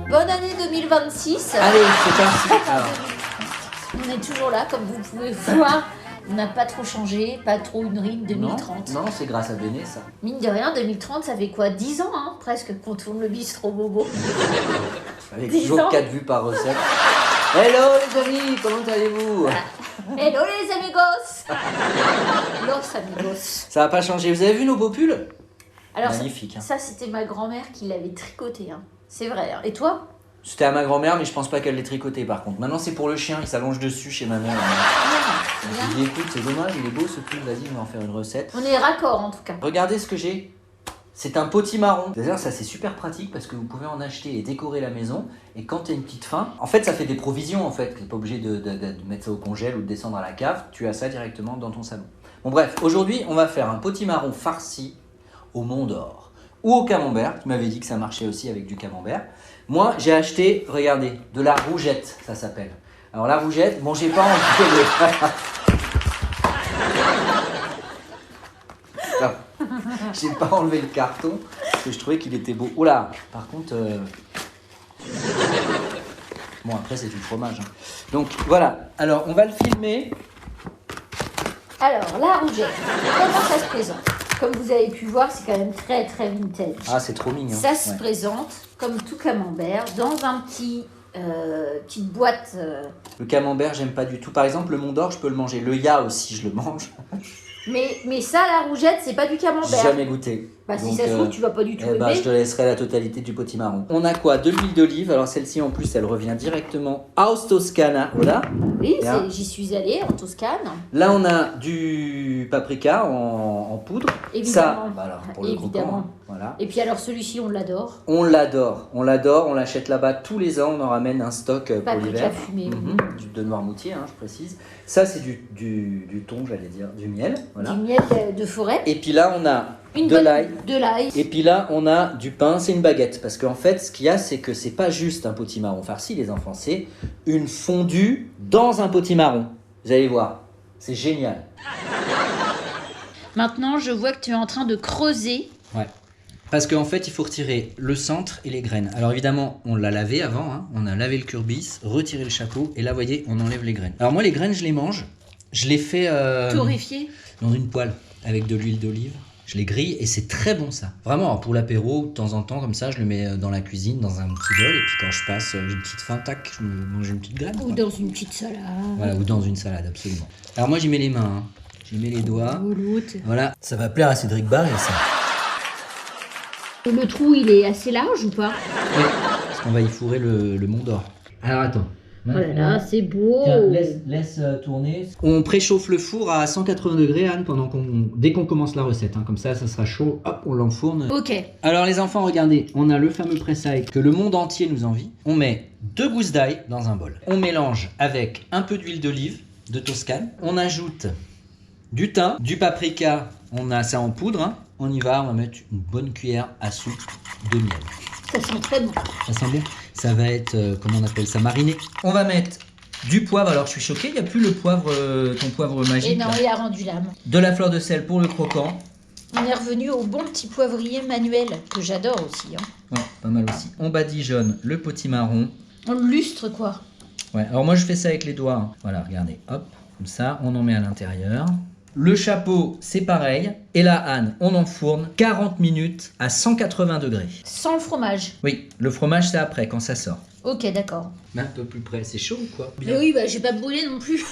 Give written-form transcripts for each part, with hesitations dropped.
Bonne année 2026. Allez, c'est parti. Alors, On est toujours là, comme vous pouvez voir. On n'a pas trop changé, pas trop une rime 2030. non, c'est grâce à Béné, ça. Mine de rien, 2030, ça fait quoi 10 ans, hein, presque, qu'on tourne le bistrot bobo. Avec 10 toujours ans. 4 vues par recette. Hello les amis, comment allez-vous? Hello les amigos. Los amigos. Ça n'a pas changé, vous avez vu nos beaux pulls? Alors, Magnifique. Hein. ça c'était ma grand-mère qui l'avait tricoté. Hein. C'est vrai. Hein. Et toi? C'était à ma grand-mère, mais je pense pas qu'elle l'ait tricoté par contre. Maintenant c'est pour le chien, il s'allonge dessus chez ma mère. Bien. Je lui dis écoute, c'est dommage, il est beau ce pull, vas-y, on va en faire une recette. On est raccord en tout cas. Regardez ce que j'ai. C'est un potimarron. D'ailleurs, ça c'est super pratique parce que vous pouvez en acheter et décorer la maison. Et quand tu as une petite faim, en fait, ça fait des provisions en fait. Tu n'es pas obligé de mettre ça au congèle ou de descendre à la cave. Tu as ça directement dans ton salon. Bon, bref, aujourd'hui, on va faire un potimarron farci au Mont d'Or ou au camembert. Tu m'avais dit que ça marchait aussi avec du camembert. Moi, j'ai acheté, regardez, de la rougette, ça s'appelle. Alors, la rougette, bon, j'ai pas envie de. J'ai pas enlevé le carton parce que je trouvais qu'il était beau. Oh là, par contre, bon après c'est du fromage. Hein. Donc voilà. Alors on va le filmer. Alors, la rougette, comment ça se présente? Comme vous avez pu voir, c'est quand même très très vintage. Ah c'est trop mignon. Ça se Ouais. présente comme tout camembert dans un petite boîte. Le camembert j'aime pas du tout. Par exemple le Mont d'Or je peux le manger. Le ya aussi je le mange. Mais ça, la rougette, c'est pas du J'ai camembert. jamais goûté. Bah si Donc, ça se trouve, tu vas pas du tout eh ben, aimer. je te laisserai la totalité du potimarron. On a quoi? De l'huile d'olive. Alors celle-ci en plus elle revient directement aus Toscana. Voilà. Oui, Bien. j'y suis allée en Toscane. Là on a du paprika en poudre. Évidemment. Ça, bah alors, pour le Évidemment. croquant, hein, voilà. Et puis alors celui-ci, on l'adore. On l'adore, on l'achète là-bas tous les ans, on en ramène un stock pour Paprika l'hiver. fumé. De Noirmoutier, hein, je précise. Ça c'est du thon, j'allais dire, du miel. Voilà. Du miel de forêt. Et puis là on a Une de bonne- l'ail. De l'ail. Et puis là on a du pain, c'est une baguette. Parce qu'en fait ce qu'il y a c'est que c'est pas juste un potimarron farci les enfants, c'est une fondue dans un potimarron. Vous allez voir, c'est génial. Maintenant, je vois que tu es en train de creuser. Ouais. Parce qu'en fait, il faut retirer le centre et les graines. Alors évidemment, on l'a lavé avant, hein. On a lavé le curbis, retiré le chapeau, et là, vous voyez, on enlève les graines. Alors moi, les graines, je les mange. Je les fais Torréfié. dans une poêle avec de l'huile d'olive. Je les grille et c'est très bon ça. Vraiment, alors, pour l'apéro, de temps en temps, comme ça, je le mets dans la cuisine, dans un petit bol, et puis quand je passe, j'ai une petite faim, tac, je me mange une petite graine. Ou quoi. dans une petite salade. Voilà, ou dans une salade, absolument. Alors moi, j'y mets les mains, hein. J'y mets les doigts. Ouloute. Voilà, ça va plaire à Cédric Barry, ça. Le trou, il est assez large ou pas? Oui, parce qu'on va y fourrer le Mont d'Or. Alors attends. Oh là là, c'est beau. Tiens, laisse tourner. On préchauffe le four à 180 degrés, Anne, dès qu'on commence la recette. Hein. Comme ça sera chaud, hop, on l'enfourne. Ok. Alors les enfants, regardez, on a le fameux pressail que le monde entier nous envie. On met 2 gousses d'ail dans un bol. On mélange avec un peu d'huile d'olive de Toscane. On ajoute du thym, du paprika, on a ça en poudre. Hein. On y va, on va mettre une bonne cuillère à soupe de miel. Ça sent très bon. Ça sent bon. Ça va être, comment on appelle ça, mariné. On va mettre du poivre. Alors je suis choqué, il n'y a plus le poivre, ton poivre magique. Et non, là. il a rendu l'âme. De la fleur de sel pour le croquant. On est revenu au bon petit poivrier manuel, que j'adore aussi. Hein. Ouais, pas mal aussi. On badigeonne le potimarron. On le lustre, quoi. Ouais, alors moi je fais ça avec les doigts. Hein. Voilà, regardez, hop, comme ça, on en met à l'intérieur. Le chapeau, c'est pareil. Et là, Anne, on enfourne 40 minutes à 180 degrés. Sans le fromage. Oui, le fromage, c'est après, quand ça sort. Ok, d'accord. Mais un peu plus près, c'est chaud ou quoi? Mais oui, bah j'ai pas brûlé non plus.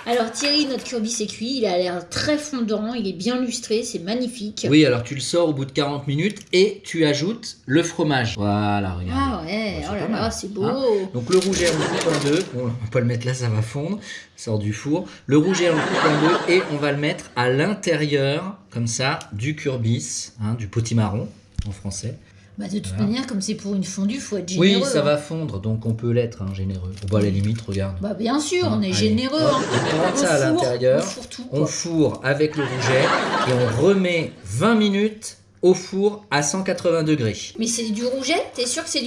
Alors Thierry, notre curbis est cuit, il a l'air très fondant, il est bien lustré, c'est magnifique. Oui, alors tu le sors au bout de 40 minutes et tu ajoutes le fromage. Voilà, regarde. Ah ouais, C'est oh là pas mal, là, c'est beau. hein. Donc le rouget, on le coupe en deux. On va pas le mettre là, ça va fondre. Ça sort du four. Le rouget, on le coupe en deux et on va le mettre à l'intérieur, comme ça, du curbis, hein, du potimarron en français. Bah de toute Voilà. manière, comme c'est pour une fondue, faut être généreux. Oui, ça hein. va fondre, donc on peut l'être, hein, généreux. Bon, à la limite, regarde. Bah bien sûr, Hein, on est allez. généreux. Hop, Hein. on rentre ça à l'intérieur. On fourre tout, On quoi. fourre avec le rouget et on remet 20 minutes au four à 180 degrés. Mais c'est du rouget? T'es sûr que c'est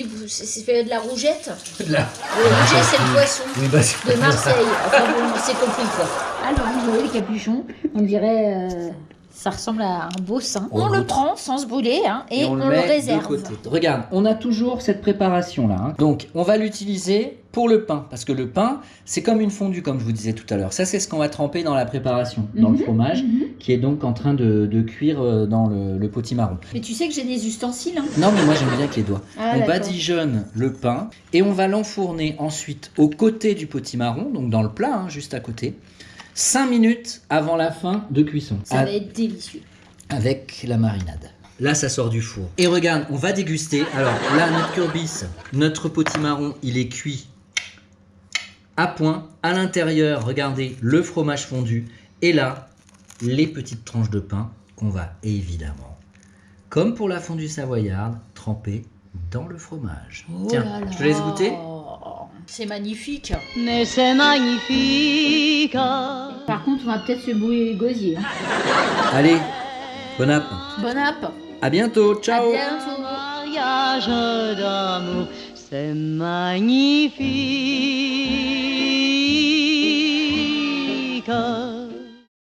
fait de la rougette? Là. Le rouget, c'est le poisson. Oui, bah, c'est- De Marseille. Enfin bon, c'est compris quoi. Alors, vous voyez le capuchon, on dirait Ça ressemble à un beau sein. Oh, On le l'autre. prend sans se brûler hein, et on le met réserve. de côté. Regarde, on a toujours cette préparation là. Hein. Donc, on va l'utiliser pour le pain. Parce que le pain, c'est comme une fondue, comme je vous disais tout à l'heure. Ça, c'est ce qu'on va tremper dans la préparation, dans le fromage, qui est donc en train de cuire dans le potimarron. Mais tu sais que j'ai des ustensiles. Hein. Non, mais moi, j'aime bien avec les doigts. Ah, on d'accord. badigeonne le pain et on va l'enfourner ensuite au côté du potimarron, donc dans le plat, hein, juste à côté, 5 minutes avant la fin de cuisson. Ça va être délicieux. Avec la marinade. Là, ça sort du four. Et regarde, on va déguster. Alors là, notre courbis, notre potimarron, il est cuit à point. À l'intérieur, regardez, le fromage fondu. Et là, les petites tranches de pain qu'on va évidemment, comme pour la fondue savoyarde, tremper dans le fromage. Oh Tiens, là là. je te laisse goûter. C'est magnifique. Mais c'est magnifique. Par contre, on va peut-être se bouiller les gosiers. Hein. Allez, bon app. Bon app. À bientôt. Ciao. À bientôt. Mariage d'amour, c'est magnifique.